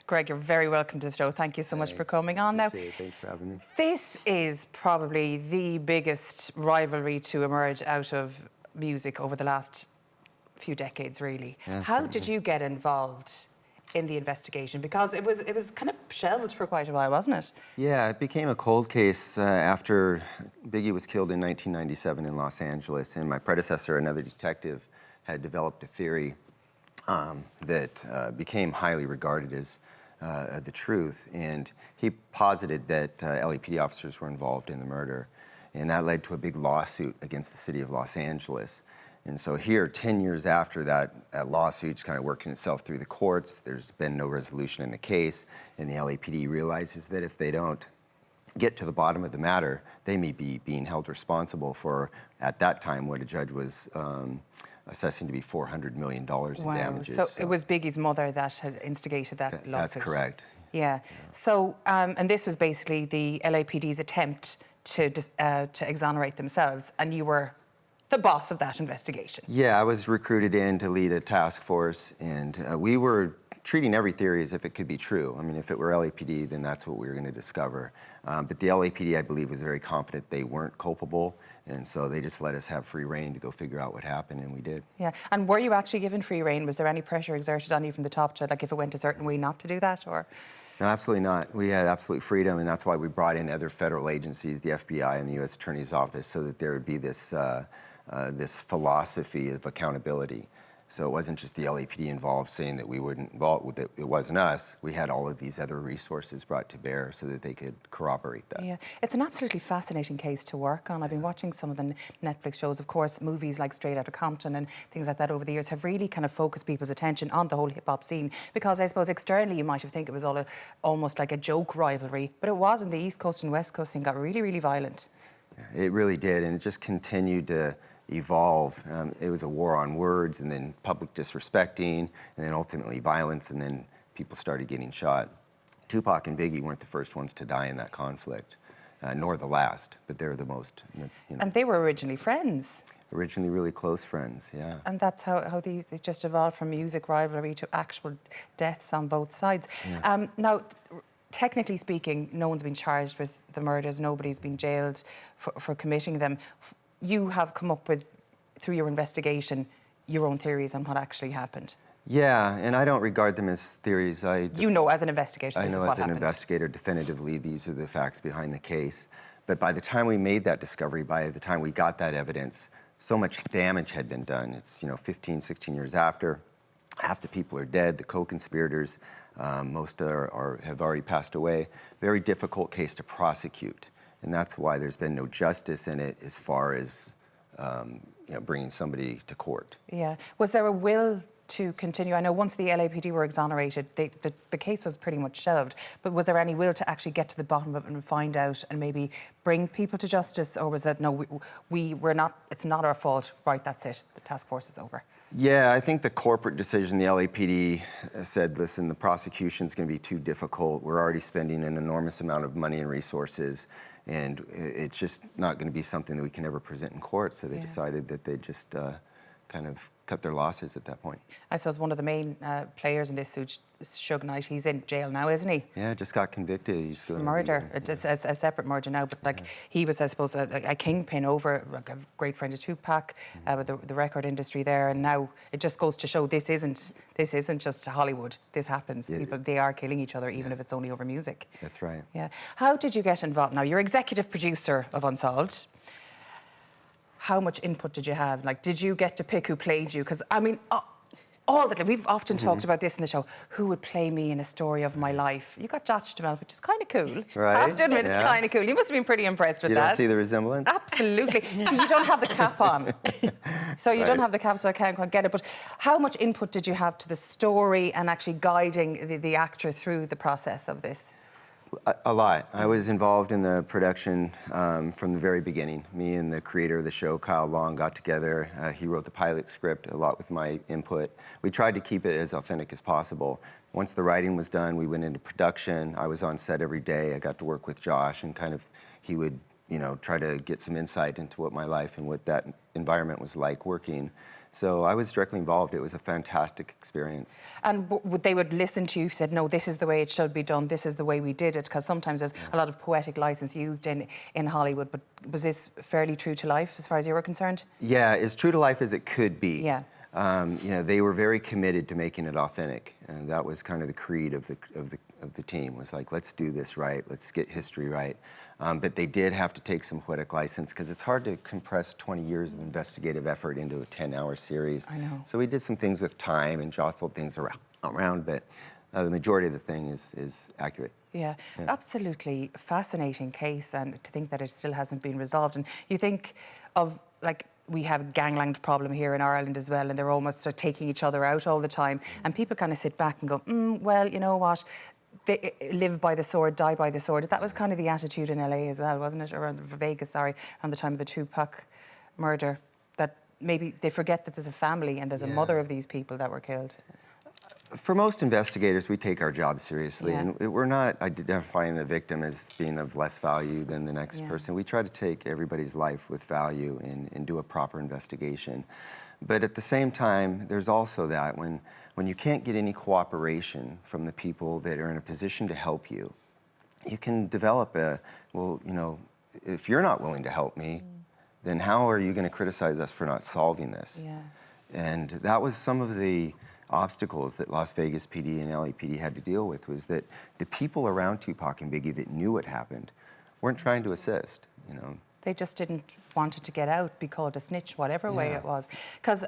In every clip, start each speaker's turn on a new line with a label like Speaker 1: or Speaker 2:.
Speaker 1: Greg, you're very welcome to the show. Thank you so much for coming on. Now,
Speaker 2: thanks for having me.
Speaker 1: This is probably the biggest rivalry to emerge out of music over the last few decades, really.
Speaker 2: Yeah,
Speaker 1: How
Speaker 2: certainly.
Speaker 1: did you get involved in the investigation? Because it was kind of shelved for quite a while, wasn't it?
Speaker 2: Yeah, it became a cold case after Biggie was killed in 1997 in Los Angeles, and my predecessor, another detective, had developed a theory that became highly regarded as the truth, and he posited that LAPD officers were involved in the murder, and that led to a big lawsuit against the city of Los Angeles. And so here, 10 years after that lawsuit's kind of working itself through the courts, there's been no resolution in the case, and the LAPD realizes that if they don't get to the bottom of the matter, they may be being held responsible for, at that time, what a judge was assessing to be $400 million in damages.
Speaker 1: So it was Biggie's mother that had instigated that lawsuit?
Speaker 2: That's correct.
Speaker 1: Yeah. So, and this was basically the LAPD's attempt to exonerate themselves, and you were the boss of that investigation.
Speaker 2: Yeah, I was recruited in to lead a task force, and we were treating every theory as if it could be true. I mean, if it were LAPD, then that's what we were going to discover. But the LAPD, I believe, was very confident they weren't culpable, and so they just let us have free rein to go figure out what happened, and we did.
Speaker 1: Yeah, and were you actually given free rein? Was there any pressure exerted on you from the top to, like, if it went a certain way, not to do that, or?
Speaker 2: No, absolutely not. We had absolute freedom, and that's why we brought in other federal agencies, the FBI and the U.S. Attorney's Office, so that there would be this this philosophy of accountability. So it wasn't just the LAPD involved saying that we weren't involved, that it wasn't us. We had all of these other resources brought to bear so that they could corroborate that.
Speaker 1: Yeah, it's an absolutely fascinating case to work on. I've been watching some of the Netflix shows. Of course, movies like Straight Outta Compton and things like that over the years have really kind of focused people's attention on the whole hip-hop scene, because I suppose externally you might have think it was almost like a joke rivalry, but it wasn't. The East Coast and West Coast thing got really, really violent.
Speaker 2: It really did, and it just continued to evolve. It was a war on words, and then public disrespecting, and then ultimately violence, and then people started getting shot. Tupac and Biggie weren't the first ones to die in that conflict, nor the last, but they're the most, you know.
Speaker 1: And they were originally friends.
Speaker 2: Originally really close friends, yeah.
Speaker 1: And that's how they just evolved from music rivalry to actual deaths on both sides.
Speaker 2: Yeah.
Speaker 1: Now, technically speaking, no one's been charged with the murders, nobody's been jailed for committing them. You have come up with, through your investigation, your own theories on what actually happened.
Speaker 2: Yeah, and I don't regard them as theories.
Speaker 1: You know, as an investigator, this is what happened.
Speaker 2: I know as an investigator, definitively, these are the facts behind the case. But by the time we made that discovery, by the time we got that evidence, so much damage had been done. It's, 15, 16 years after. Half the people are dead, the co-conspirators, most have already passed away. Very difficult case to prosecute. And that's why there's been no justice in it as far as bringing somebody to court.
Speaker 1: Yeah. Was there a will to continue? I know once the LAPD were exonerated, the case was pretty much shelved, but was there any will to actually get to the bottom of it and find out and maybe bring people to justice, or was that, no, we're not, it's not our fault, right, that's it, the task force is over?
Speaker 2: Yeah, I think the corporate decision, the LAPD said, listen, the prosecution's going to be too difficult. We're already spending an enormous amount of money and resources, and it's just not going to be something that we can ever present in court. So they decided that they'd just kind of cut their losses at that point. I
Speaker 1: suppose one of the main players in this suit is Suge Knight. He's in jail now, isn't he?
Speaker 2: Yeah, just got convicted. He's doing
Speaker 1: murder. It's a separate murder now, but like he was, I suppose, a kingpin over, like, a great friend of Tupac, with the record industry there, and now it just goes to show this isn't just Hollywood. This happens. People, they are killing each other, even if it's only over music.
Speaker 2: That's right.
Speaker 1: Yeah. How did you get involved? Now, you're executive producer of Unsolved. How much input did you have? Like, did you get to pick who played you? Because, I mean, all the time, we've often talked about this in the show, who would play me in a story of my life? You got Josh Duhamel, which is kind of cool.
Speaker 2: Right.
Speaker 1: I have to admit, it's kind of cool. You must have been pretty impressed with that.
Speaker 2: You don't see the resemblance?
Speaker 1: Absolutely. See, you don't have the cap on. So you don't have the cap, so I can't quite get it. But how much input did you have to the story and actually guiding the actor through the process of this?
Speaker 2: A lot. I was involved in the production from the very beginning. Me and the creator of the show, Kyle Long, got together. He wrote the pilot script, a lot with my input. We tried to keep it as authentic as possible. Once the writing was done, we went into production. I was on set every day. I got to work with Josh, and kind of he would, try to get some insight into what my life and what that environment was like working. So I was directly involved. It was a fantastic experience.
Speaker 1: And they would listen to you, said, no, this is the way it should be done, this is the way we did it, because sometimes there's a lot of poetic license used in Hollywood, but was this fairly true to life as far as you were concerned?
Speaker 2: Yeah, as true to life as it could be.
Speaker 1: Yeah.
Speaker 2: You know, they were very committed to making it authentic, and that was kind of the creed of the team. Was like, let's do this right, let's get history right. But they did have to take some poetic license because it's hard to compress 20 years of investigative effort into a 10-hour series.
Speaker 1: I know.
Speaker 2: So we did some things with time and jostled things around, but the majority of the thing is accurate.
Speaker 1: Yeah, absolutely fascinating case, and to think that it still hasn't been resolved. And you think of, like, we have a gangland problem here in Ireland as well, and they're almost taking each other out all the time. And people kind of sit back and go, well, you know what? They live by the sword, die by the sword. That was kind of the attitude in LA as well, wasn't it? Or Vegas, sorry, around the time of the Tupac murder. That maybe they forget that there's a family and there's a mother of these people that were killed.
Speaker 2: For most investigators, we take our job seriously, and we're not identifying the victim as being of less value than the next person. We try to take everybody's life with value and do a proper investigation. But at the same time, there's also that when you can't get any cooperation from the people that are in a position to help you, you can develop well, you know, if you're not willing to help me, then how are you going to criticize us for not solving this?
Speaker 1: Yeah.
Speaker 2: And that was some of the obstacles that Las Vegas PD and LAPD had to deal with, was that the people around Tupac and Biggie that knew what happened weren't trying to assist, you know.
Speaker 1: They just didn't want it to get out, be called a snitch, whatever way it was. Because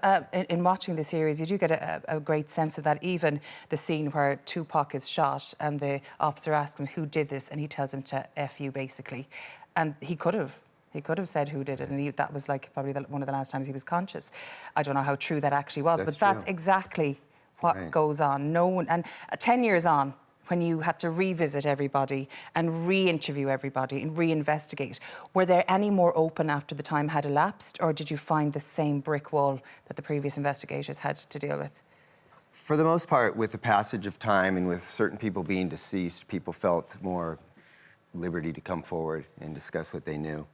Speaker 1: in watching the series, you do get a great sense of that. Even the scene where Tupac is shot and the officer asks him who did this, and he tells him to F you, basically. And he could have. He could have said who did it, and that was like probably one of the last times he was conscious. I don't know how true that actually was, but that's exactly what goes on. No one, and 10 years on, when you had to revisit everybody and re-interview everybody and re-investigate, were there any more open after the time had elapsed, or did you find the same brick wall that the previous investigators had to deal with?
Speaker 2: For the most part, with the passage of time and with certain people being deceased, people felt more liberty to come forward and discuss what they knew.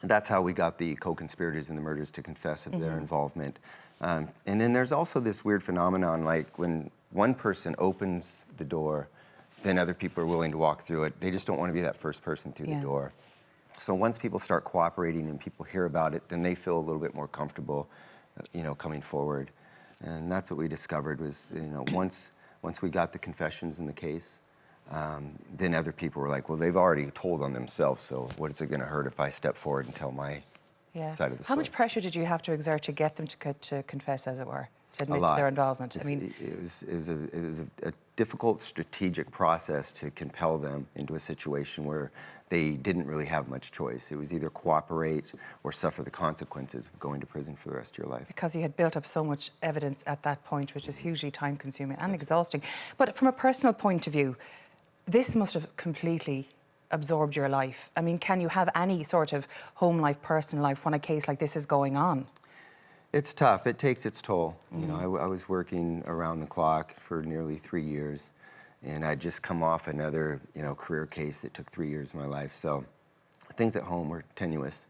Speaker 2: That's how we got the co-conspirators in the murders to confess of their involvement. And then there's also this weird phenomenon, like when one person opens the door, then other people are willing to walk through it. They just don't want to be that first person through the door. So once people start cooperating and people hear about it, then they feel a little bit more comfortable, you know, coming forward. And that's what we discovered was, you know, once we got the confessions in the case, then other people were like, well, they've already told on themselves, so what is it going to hurt if I step forward and tell my side of the story?
Speaker 1: How much pressure did you have to exert to get them to confess, as it were, to admit to their involvement? I mean,
Speaker 2: it was a difficult strategic process to compel them into a situation where they didn't really have much choice. It was either cooperate or suffer the consequences of going to prison for the rest of your life.
Speaker 1: Because you had built up so much evidence at that point, which is hugely time-consuming and exhausting. But from a personal point of view, this must have completely absorbed your life. I mean, can you have any sort of home life, personal life, when a case like this is going on?
Speaker 2: It's tough. It takes its toll. You know, I was working around the clock for nearly 3 years, and I'd just come off another, you know, career case that took 3 years of my life. So things at home were tenuous.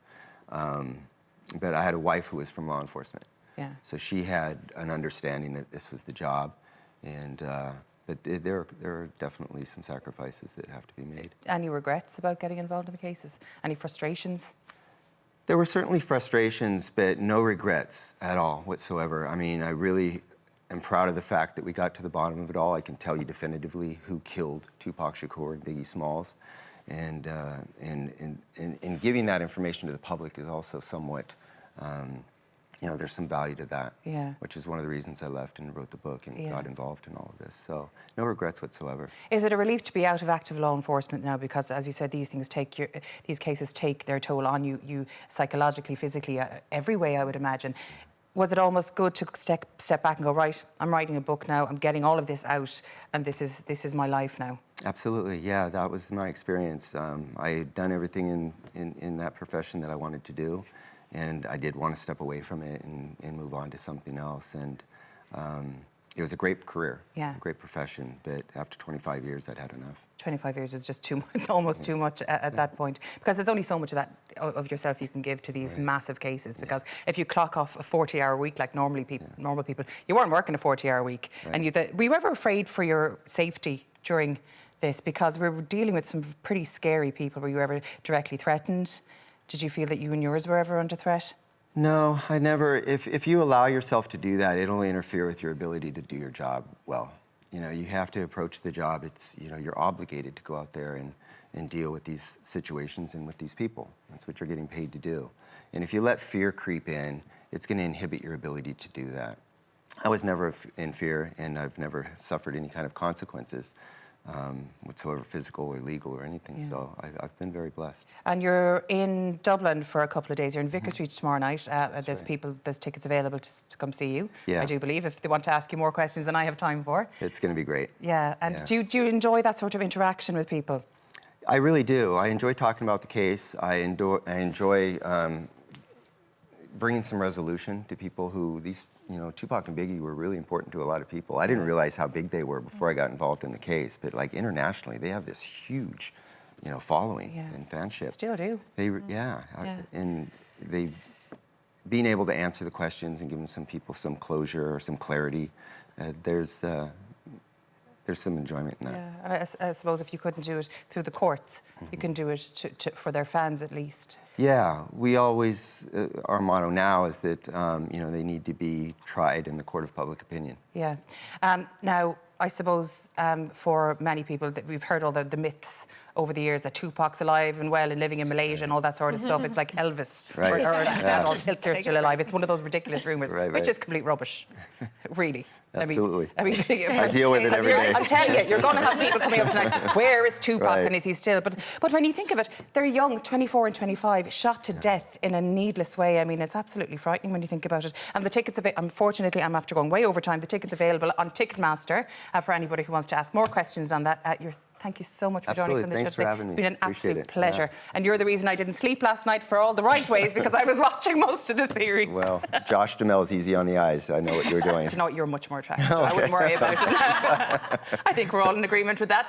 Speaker 2: But I had a wife who was from law enforcement.
Speaker 1: Yeah.
Speaker 2: So she had an understanding that this was the job, and but there are definitely some sacrifices that have to be made.
Speaker 1: Any regrets about getting involved in the cases? Any frustrations?
Speaker 2: There were certainly frustrations, but no regrets at all whatsoever. I mean, I really am proud of the fact that we got to the bottom of it all. I can tell you definitively who killed Tupac Shakur and Biggie Smalls. And giving that information to the public is also somewhat, you know, there's some value to that, which is one of the reasons I left and wrote the book and got involved in all of this. So no regrets whatsoever.
Speaker 1: Is it a relief to be out of active law enforcement now? Because, as you said, these cases take their toll on you psychologically, physically, every way, I would imagine. Was it almost good to step back and go, right, I'm writing a book now, I'm getting all of this out, and this is my life now? Absolutely,
Speaker 2: yeah, that was my experience. I had done everything in that profession that I wanted to do. And I did want to step away from it and move on to something else. And it was a great career,
Speaker 1: Yeah.
Speaker 2: a great profession, but after 25 years, I'd had enough.
Speaker 1: 25 years is just too much, almost too much at that point, because there's only so much of that of yourself you can give to these massive cases. Because if you clock off a 40-hour week like normal people, you weren't working a 40-hour week, and were you ever afraid for your safety during this? Because we were dealing with some pretty scary people. Were you ever directly threatened? Did you feel that you and yours were ever under threat?
Speaker 2: No, I never. If you allow yourself to do that, it'll interfere with your ability to do your job well. You know, you have to approach the job. It's, you know, you're obligated to go out there and deal with these situations and with these people. That's what you're getting paid to do. And if you let fear creep in, it's going to inhibit your ability to do that. I was never in fear, and I've never suffered any kind of consequences whatsoever, physical or legal or anything. Yeah. So I've been very blessed.
Speaker 1: And you're in Dublin for a couple of days. You're in Vicar Street tomorrow night. There's tickets available to come see you.
Speaker 2: Yeah.
Speaker 1: I do believe, if they want to ask you more questions than I have time for.
Speaker 2: It's going to be great.
Speaker 1: Yeah. And do you enjoy that sort of interaction with people?
Speaker 2: I really do. I enjoy talking about the case. I enjoy bringing some resolution to people who you know, Tupac and Biggie were really important to a lot of people. I didn't realize how big they were before I got involved in the case, but like internationally, they have this huge, you know, following and fanship.
Speaker 1: Still do.
Speaker 2: And being able to answer the questions and giving some people some closure or some clarity, there's some enjoyment in that.
Speaker 1: Yeah, and I suppose if you couldn't do it through the courts, you can do it for their fans at least.
Speaker 2: Yeah, we always, our motto now is that, you know, they need to be tried in the court of public opinion.
Speaker 1: Yeah. Now, I suppose for many people that we've heard all the myths over the years that Tupac's alive and well and living in Malaysia and all that sort of stuff. It's like Elvis or Adolf Hitler's still alive. It's one of those ridiculous rumours, which is complete rubbish, really.
Speaker 2: Absolutely.
Speaker 1: I mean,
Speaker 2: I deal with it every day.
Speaker 1: I'm telling you, you're going to have people coming up tonight. Where is Tupac and is he still? But when you think of it, they're young, 24 and 25, shot to death in a needless way. I mean, it's absolutely frightening when you think about it. And the tickets, unfortunately, I'm after going way over time. The tickets available on Ticketmaster for anybody who wants to ask more questions on that. Thank you so much for joining us on the show today.
Speaker 2: Thanks for having me.
Speaker 1: It's been an
Speaker 2: Appreciate
Speaker 1: absolute pleasure. Yeah. And you're the reason I didn't sleep last night for all the right ways, because I was watching most of the series.
Speaker 2: Well, Josh Duhamel is easy on the eyes. I know what you're doing.
Speaker 1: Do you know what? You're much more attractive. Okay. I wouldn't worry about it. I think we're all in agreement with that.